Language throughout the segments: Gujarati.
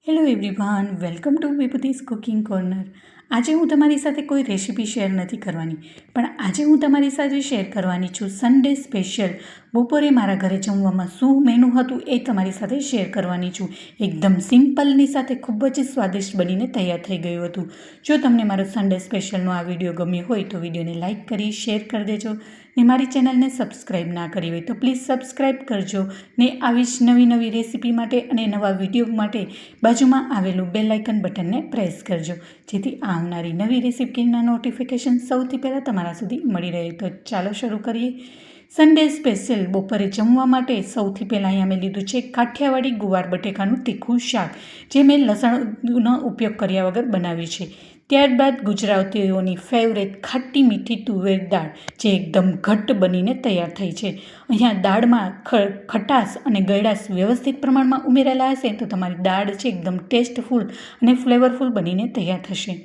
Hello everyone, welcome to વિભૂતિસ cooking corner. આજે હું તમારી સાથે કોઈ રેસીપી શેર નથી કરવાની, પણ આજે હું તમારી સાથે શેર કરવાની છું સન્ડે સ્પેશિયલ. બપોરે મારા ઘરે જમવામાં શું મેનુ હતું એ તમારી સાથે શેર કરવાની છું. એકદમ સિમ્પલની સાથે ખૂબ જ સ્વાદિષ્ટ બનીને તૈયાર થઈ ગયું હતું. જો તમને મારો સન્ડે સ્પેશિયલનો આ વિડીયો ગમ્યો હોય તો વિડીયોને લાઇક કરી શેર કરી દેજો ને મારી ચેનલને સબસ્ક્રાઈબ ના કરી હોય તો પ્લીઝ સબસ્ક્રાઈબ કરજો ને આવી જ નવી રેસીપી માટે અને નવા વિડીયો માટે બાજુમાં આવેલું બેલ આઇકન બટનને પ્રેસ કરજો, જેથી આવનારી નવી રેસીપીના નોટિફિકેશન સૌથી પહેલાં તમારા સુધી મળી રહે. તો ચાલો શરૂ કરીએ. સન્ડે સ્પેશિયલ બપોરે જમવા માટે સૌથી પહેલાં અહીંયા મેં લીધું છે કાઠિયાવાડી ગુવાર બટેકાનું તીખું શાક, જે મેં લસણનો ઉપયોગ કર્યા વગર બનાવ્યું છે. ત્યારબાદ ગુજરાતીઓની ફેવરેટ ખાટી મીઠી તુવેર દાળ, જે એકદમ ઘટ્ટ બનીને તૈયાર થઈ છે. અહીંયા દાળમાં ખટાશ અને ગળાશ વ્યવસ્થિત પ્રમાણમાં ઉમેરેલા હશે તો તમારી દાળ છે એકદમ ટેસ્ટફુલ અને ફ્લેવરફુલ બનીને તૈયાર થશે.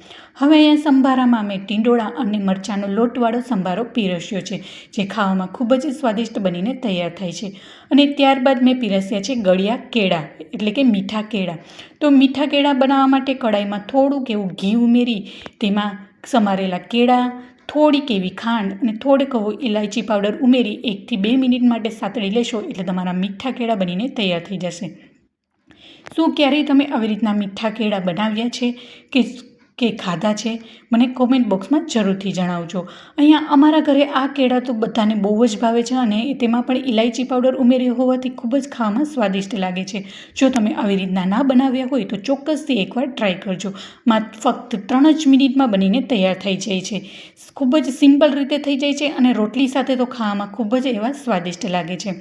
હવે અહીંયા સંભારામાં મેં ટીંડોળા અને મરચાંનો લોટવાળો સંભારો પીરસ્યો છે, જે ખાવામાં ખૂબ જ સ્વાદિષ્ટ બનીને તૈયાર થાય છે. અને ત્યારબાદ મેં પીરસ્યા છે ગળ્યા કેળા, એટલે કે મીઠા કેળા. તો મીઠા કેળા બનાવવા માટે કડાઈમાં થોડુંક એવું ઘી ઉમેરી તેમાં સમારેલા કેળા, થોડીક એવી ખાંડ અને થોડીક એવો ઇલાયચી પાવડર ઉમેરી 1 થી 2 મિનિટ માટે સાતળી લેશો એટલે તમારા મીઠા કેળા બનીને તૈયાર થઈ જશે. શું ક્યારેય તમે આવી રીતના મીઠા કેળા બનાવ્યા છે કે ખાધા છે? મને કોમેન્ટ બોક્સમાં જરૂરથી જણાવજો. અહીંયા અમારા ઘરે આ કેળા તો બધાને બહુ જ ભાવે છે અને તેમાં પણ ઇલાયચી પાવડર ઉમેર્યો હોવાથી ખૂબ જ ખાવામાં સ્વાદિષ્ટ લાગે છે. જો તમે આવી રીતના ના બનાવ્યા હોય તો ચોક્કસથી એકવાર ટ્રાય કરજો. ફક્ત 3 જ મિનિટમાં બનીને તૈયાર થઈ જાય છે. ખૂબ જ સિમ્પલ રીતે થઈ જાય છે અને રોટલી સાથે તો ખાવામાં ખૂબ જ એવા સ્વાદિષ્ટ લાગે છે.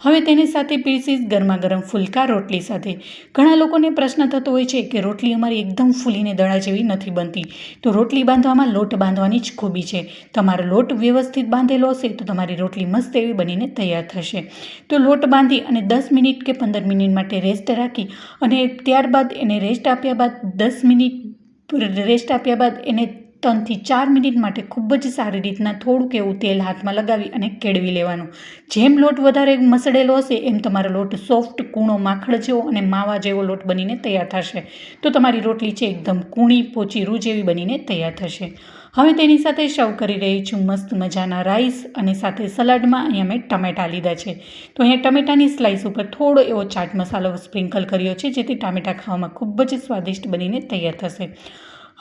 હવે તેની સાથે પીરસીશ ગરમા ગરમ ફુલકા રોટલી સાથે. ઘણા લોકોને પ્રશ્ન થતો હોય છે કે રોટલી અમારી એકદમ ફૂલીને દડા જેવી નથી બનતી. તો રોટલી બાંધવામાં લોટ બાંધવાની જ ખૂબી છે. તમારો લોટ વ્યવસ્થિત બાંધેલો હશે તો તમારી રોટલી મસ્ત એવી બનીને તૈયાર થશે. તો લોટ બાંધી અને 10 મિનિટ કે 15 મિનિટ માટે રેસ્ટ રાખી અને ત્યારબાદ એને રેસ્ટ આપ્યા બાદ 10 મિનિટ રેસ્ટ આપ્યા બાદ એને 3 થી 4 મિનિટ માટે ખૂબ જ સારી રીતના થોડુંક એવું તેલ હાથમાં લગાવી અને કેળવી લેવાનું. જેમ લોટ વધારે મસળેલો હશે એમ તમારો લોટ સોફ્ટ, કૂણો, માખણ જેવો અને માવા જેવો લોટ બનીને તૈયાર થશે. તો તમારી રોટલી છે એકદમ કૂણી, પોચી, રૂ જેવી બનીને તૈયાર થશે. હવે તેની સાથે સર્વ કરી રહી છું મસ્ત મજાના રાઈસ અને સાથે સલાડમાં અહીંયા મેં ટમેટાં લીધા છે. તો અહીંયા ટમેટાની સ્લાઇસ ઉપર થોડો એવો ચાટ મસાલો સ્પ્રિંકલ કર્યો છે, જેથી ટામેટાં ખાવામાં ખૂબ જ સ્વાદિષ્ટ બનીને તૈયાર થશે.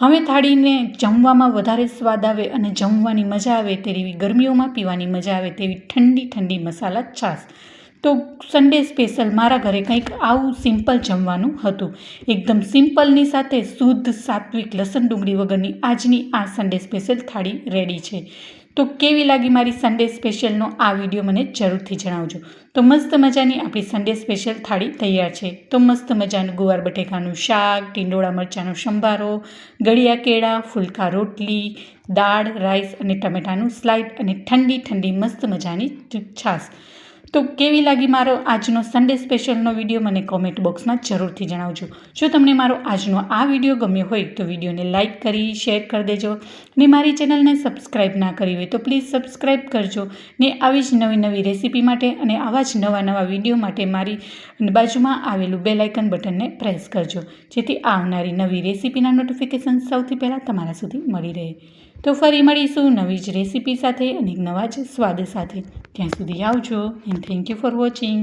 હવે થાળીને જમવામાં વધારે સ્વાદ આવે અને જમવાની મજા આવે તેવી, ગરમીઓમાં પીવાની મજા આવે તેવી ઠંડી મસાલા છાશ. તો સન્ડે સ્પેશિયલ મારા ઘરે કંઈક આવું સિમ્પલ જમવાનું હતું. એકદમ સિમ્પલની સાથે શુદ્ધ, સાત્વિક, લસણ ડુંગળી વગરની આજની આ સન્ડે સ્પેશિયલ થાળી રેડી છે. તો કેવી લાગી મારી સન્ડે સ્પેશિયલનો આ વિડીયો મને જરૂરથી જણાવજો. તો મસ્ત મજાની આપણી સન્ડે સ્પેશિયલ થાળી તૈયાર છે. તો મસ્ત મજાનું ગુવાર બટેકાનું શાક, ટીંડોળા મરચાંનો સંભારો, ગળ્યા કેળા, ફુલકા રોટલી, દાળ, રાઈસ અને ટમેટાનું સ્લાઇડ અને ઠંડી મસ્ત મજાની છાશ. તો કેવી લાગી મારો આજનો સન્ડે સ્પેશિયલનો વિડીયો મને કોમેન્ટ બોક્સમાં જરૂરથી જણાવજો. જો તમને મારો આજનો આ વિડીયો ગમ્યો હોય તો વિડીયોને લાઇક કરી શેર કરી દેજો ને મારી ચેનલને સબસ્ક્રાઈબ ના કરી હોય તો પ્લીઝ સબસ્ક્રાઈબ કરજો ને આવી જ નવી રેસીપી માટે અને આવા જ નવા વિડીયો માટે મારી બાજુમાં આવેલું બેલ આઇકન બટનને પ્રેસ કરજો, જેથી આવનારી નવી રેસીપીના નોટિફિકેશન સૌથી પહેલાં તમારા સુધી મળી રહે. તો ફરી મળીશું નવી જ રેસીપી સાથે અને નવા જ સ્વાદ સાથે. ત્યાં સુધી આવજો and thank you for watching.